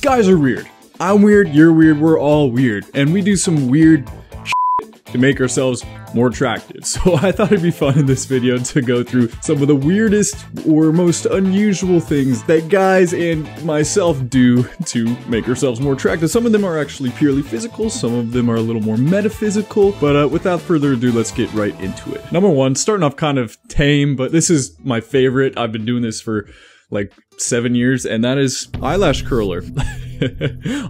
Guys are weird. I'm weird, you're weird, we're all weird. And we do some weird shit to make ourselves more attractive. So I thought it'd be fun in this video to go through some of the weirdest or most unusual things that guys and myself do to make ourselves more attractive. Some of them are actually purely physical, some of them are a little more metaphysical, but without further ado, let's get right into it. Number one, starting off kind of tame, but this is my favorite. I've been doing this for like 7 years, and that is eyelash curler.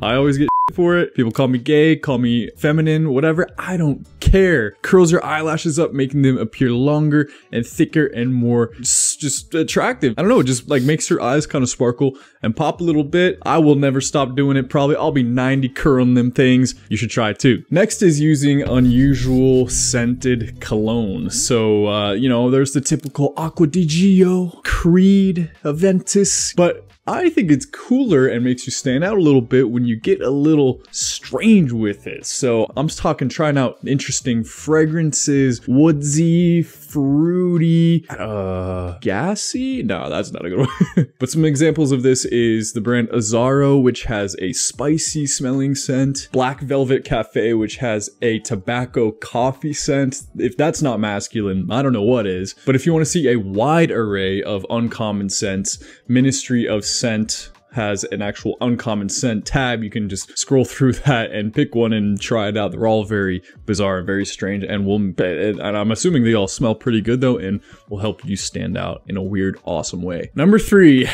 I always get for it. People call me gay, call me feminine, whatever. I don't care. Curls your eyelashes up, making them appear longer and thicker and more just attractive. I don't know, it just like makes your eyes kind of sparkle and pop a little bit. I will never stop doing it. Probably I'll be 90 curling them things. You should try it too. Next is using unusual scented cologne. So, you know, there's the typical Acqua di Gio, Creed, Aventus, but I think it's cooler and makes you stand out a little bit when you get a little strange with it. So I'm talking trying out interesting fragrances, woodsy, fruity, gassy? No, that's not a good one. But some examples of this is the brand Azzaro, which has a spicy smelling scent, Black Velvet Cafe, which has a tobacco coffee scent. If that's not masculine, I don't know what is. But if you want to see a wide array of uncommon scents, Ministry of Scent has an actual uncommon scent tab. You can just scroll through that and pick one and try it out. They're all very bizarre and very strange, and I'm assuming they all smell pretty good though, and will help you stand out in a weird, awesome way. Number 3.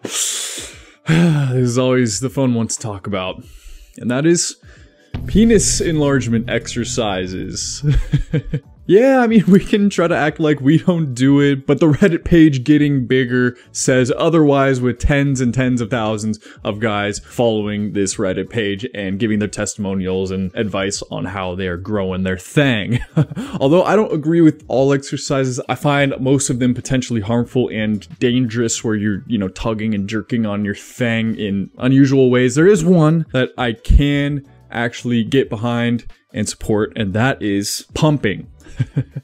This is always the fun one to talk about, and that is penis enlargement exercises. Yeah, I mean, we can try to act like we don't do it, but the Reddit page Getting Bigger says otherwise, with tens and tens of thousands of guys following this Reddit page and giving their testimonials and advice on how they are growing their thang. Although I don't agree with all exercises, I find most of them potentially harmful and dangerous, where you're, you know, tugging and jerking on your thang in unusual ways. There is one that I can actually get behind and support, and that is pumping.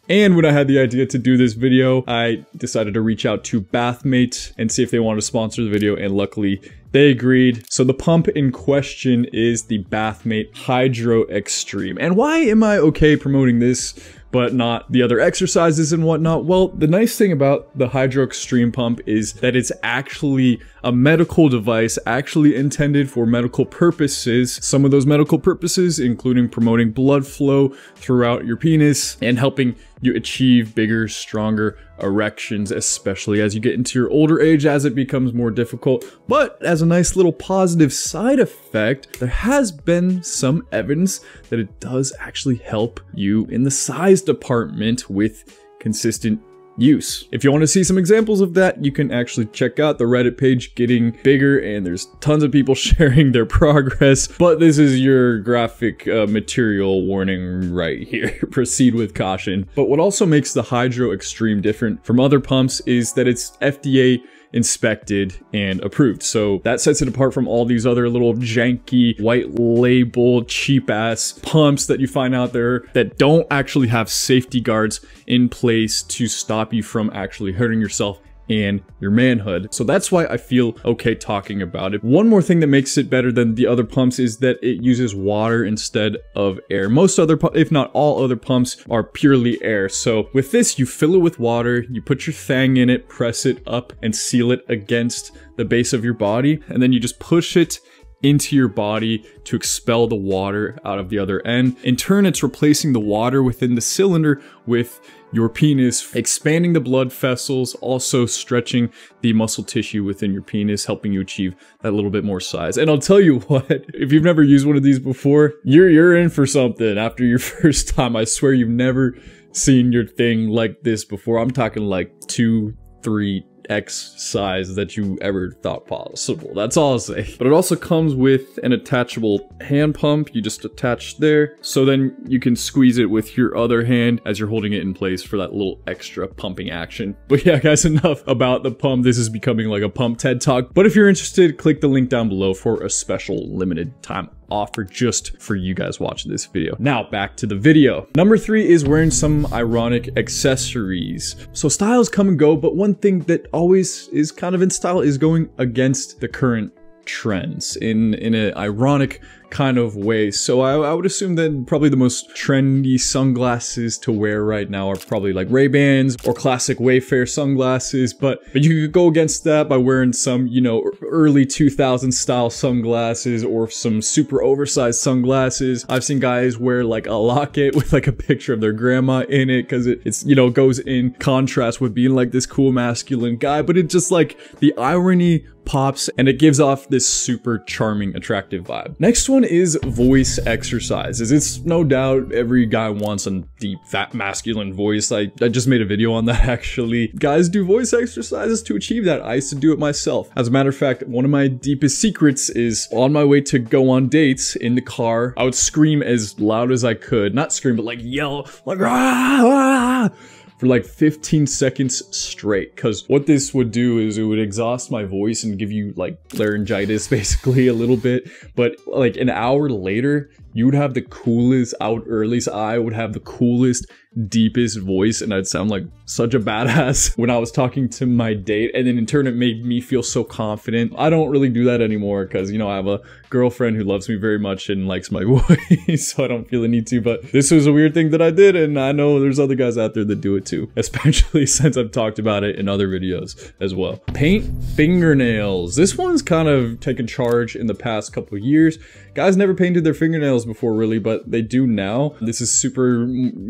And when I had the idea to do this video, I decided to reach out to Bathmate and see if they wanted to sponsor the video, and luckily they agreed. So the pump in question is the Bathmate HydroXtreme. And why am I okay promoting this but not the other exercises and whatnot? Well, the nice thing about the HydroXtreme pump is that it's actually a medical device, actually intended for medical purposes. Some of those medical purposes including promoting blood flow throughout your penis and helping you achieve bigger, stronger erections, especially as you get into your older age, as it becomes more difficult. But as a nice little positive side effect, there has been some evidence that it does actually help you in the size department with consistent use. If you want to see some examples of that, you can actually check out the Reddit page Getting Bigger, and there's tons of people sharing their progress. But this is your graphic material warning right here. Proceed with caution. But what also makes the HydroXtreme different from other pumps is that it's FDA inspected and approved. So that sets it apart from all these other little janky, white label, cheap ass pumps that you find out there that don't actually have safety guards in place to stop you from actually hurting yourself and your manhood. So that's why I feel okay talking about it. One more thing that makes it better than the other pumps is that it uses water instead of air. Most other, if not all other pumps, are purely air. So with this, you fill it with water, you put your thang in it, press it up and seal it against the base of your body, and then you just push it into your body to expel the water out of the other end. In turn, it's replacing the water within the cylinder with your penis, expanding the blood vessels, also stretching the muscle tissue within your penis, helping you achieve that little bit more size. And I'll tell you what, if you've never used one of these before, you're in for something after your first time. I swear you've never seen your thing like this before. I'm talking like 2, 3 X size that you ever thought possible. That's all I'll say. But it also comes with an attachable hand pump. You just attach there, so then you can squeeze it with your other hand as you're holding it in place for that little extra pumping action. But yeah, guys, enough about the pump. This is becoming like a pump TED Talk. But if you're interested, click the link down below for a special limited time offer just for you guys watching this video. Now back to the video. Number 3 is wearing some ironic accessories. So styles come and go, but one thing that always is kind of in style is going against the current trends in an ironic kind of way. So I would assume that probably the most trendy sunglasses to wear right now are probably like Ray-Bans or classic Wayfair sunglasses, but you could go against that by wearing some, you know, early 2000s style sunglasses or some super oversized sunglasses. I've seen guys wear like a locket with like a picture of their grandma in it because it's, you know, goes in contrast with being like this cool masculine guy, but it just like the irony pops and it gives off this super charming, attractive vibe. Next one is voice exercises. It's no doubt every guy wants a deep, fat, masculine voice. I just made a video on that actually. Guys do voice exercises to achieve that. I used to do it myself. As a matter of fact, one of my deepest secrets is on my way to go on dates in the car, I would scream as loud as I could. Not scream, but like yell, like ah, for like 15 seconds straight. Because what this would do is it would exhaust my voice and give you like laryngitis basically a little bit. But like an hour later, you would have the coolest or at least I would have the coolest, deepest voice, and I'd sound like such a badass when I was talking to my date, and then in turn it made me feel so confident. I don't really do that anymore because, you know, I have a girlfriend who loves me very much and likes my voice, so I don't feel the need to, but this was a weird thing that I did, and I know there's other guys out there that do it too, especially since I've talked about it in other videos as well. Paint fingernails. This one's kind of taken charge in the past couple of years. Guys never painted their fingernails before really, but they do now. This is super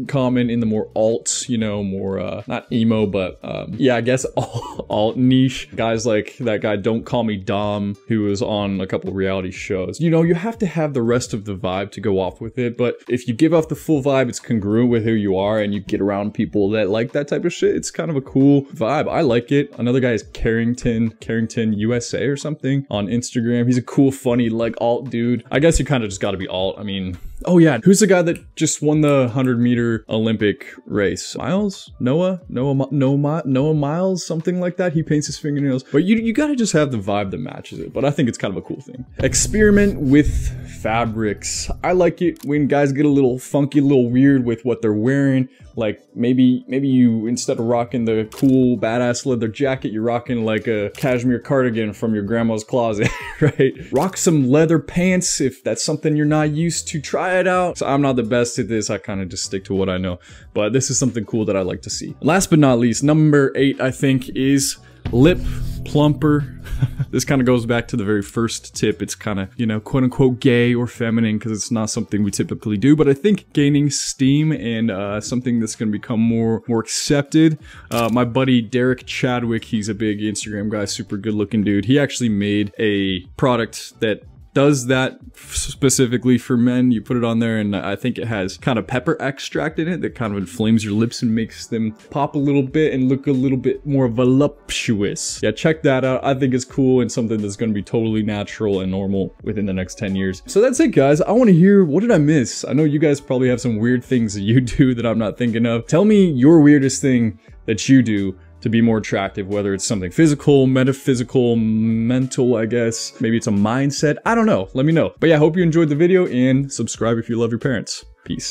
common in the more alt, you know, more not emo, but yeah, I guess alt niche. Guys like that guy Don't Call Me Dom, who was on a couple reality shows. You know, you have to have the rest of the vibe to go off with it, but if you give off the full vibe, it's congruent with who you are, and you get around people that like that type of shit, it's kind of a cool vibe. I like it. Another guy is Carrington USA or something on Instagram. He's a cool, funny, like alt dude. I guess you kind of just got to be alt. I mean, oh yeah, who's the guy that just won the 100-meter Olympic race? Miles? Noah Miles? Something like that. He paints his fingernails. But you gotta just have the vibe that matches it. But I think it's kind of a cool thing. Experiment with fabrics. I like it when guys get a little funky, a little weird with what they're wearing. Like maybe you, instead of rocking the cool badass leather jacket, you're rocking like a cashmere cardigan from your grandma's closet, right? Rock some leather pants if that's something you're not used to. Try it out. So I'm not the best at this. I kind of just stick to what I know, but this is something cool that I like to see. Last but not least, number 8, I think, is lip plumper. This kind of goes back to the very first tip. It's kind of, you know, quote unquote gay or feminine because it's not something we typically do, but I think gaining steam and something that's going to become more accepted. My buddy Derek Chadwick, he's a big Instagram guy, super good looking dude. He actually made a product that does that specifically for men. You put it on there, and I think it has kind of pepper extract in it that kind of inflames your lips and makes them pop a little bit and look a little bit more voluptuous. Yeah, check that out. I think it's cool and something that's going to be totally natural and normal within the next 10 years. So that's it, guys. I want to hear, what did I miss? I know you guys probably have some weird things that you do that I'm not thinking of. Tell me your weirdest thing that you do to be more attractive, whether it's something physical, metaphysical, mental, I guess. Maybe it's a mindset. I don't know. Let me know. But yeah, I hope you enjoyed the video and subscribe if you love your parents. Peace.